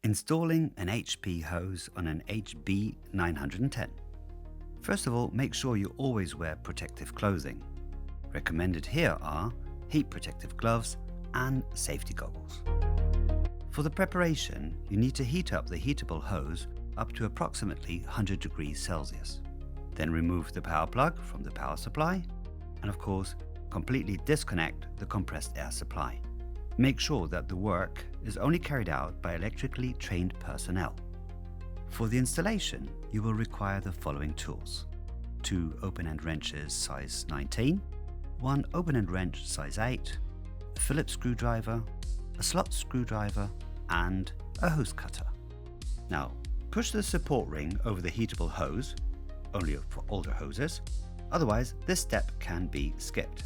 Installing an HP hose on an HB910. First of all, make sure you always wear protective clothing. Recommended here are heat protective gloves and safety goggles. For the preparation, you need to heat up the heatable hose up to approximately 100 degrees Celsius. Then remove the power plug from the power supply and of course, completely disconnect the compressed air supply. Make sure that the work is only carried out by electrically trained personnel. For the installation, you will require the following tools: 2 open-end wrenches size 19, 1 open-end wrench size 8, a Phillips screwdriver, a slot screwdriver, and a hose cutter. Now, push the support ring over the heatable hose, only for older hoses, otherwise this step can be skipped.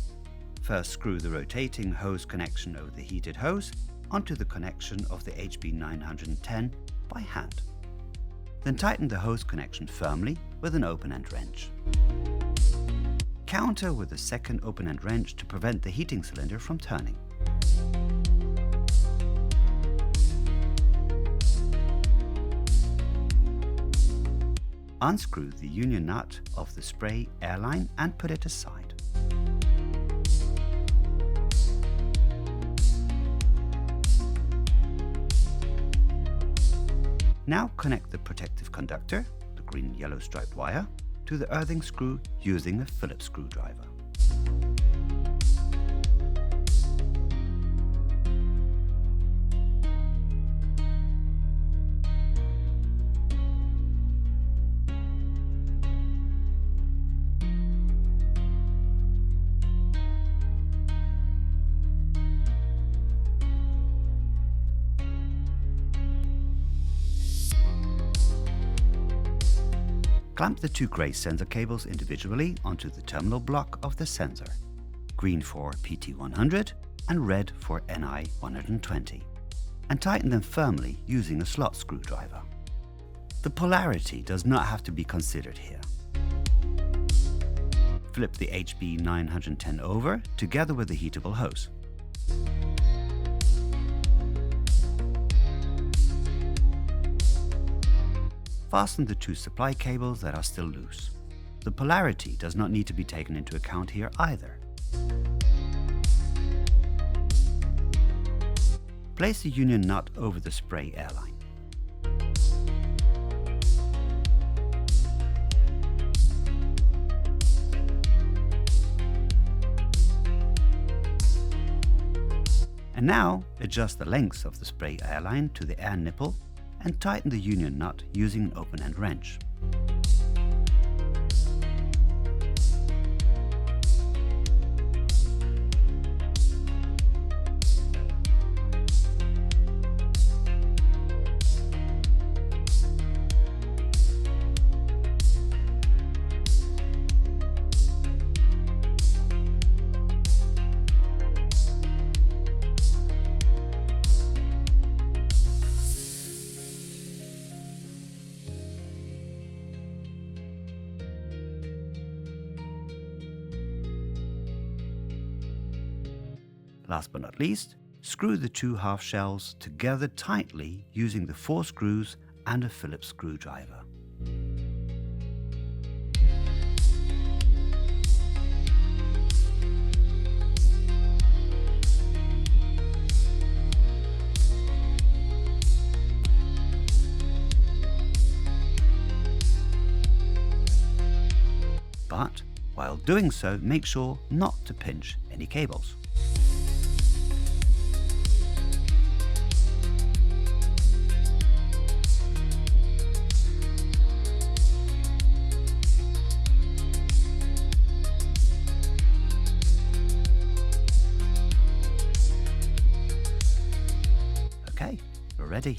First, screw the rotating hose connection over the heated hose onto the connection of the HB910 by hand. Then tighten the hose connection firmly with an open-end wrench. Counter with a second open-end wrench to prevent the heating cylinder from turning. Unscrew the union nut of the spray airline and put it aside. Now connect the protective conductor, the green and yellow striped wire, to the earthing screw using a Phillips screwdriver. Clamp the 2 grey sensor cables individually onto the terminal block of the sensor, green for PT100 and red for NI120, and tighten them firmly using a slot screwdriver. The polarity does not have to be considered here. Flip the HB910 over together with the heatable hose. Fasten the 2 supply cables that are still loose. The polarity does not need to be taken into account here either. Place the union nut over the spray airline. And now adjust the lengths of the spray airline to the air nipple and tighten the union nut using an open-end wrench. Last but not least, screw the 2 half shells together tightly using the 4 screws and a Phillips screwdriver. But while doing so, make sure not to pinch any cables. Okay, we're ready.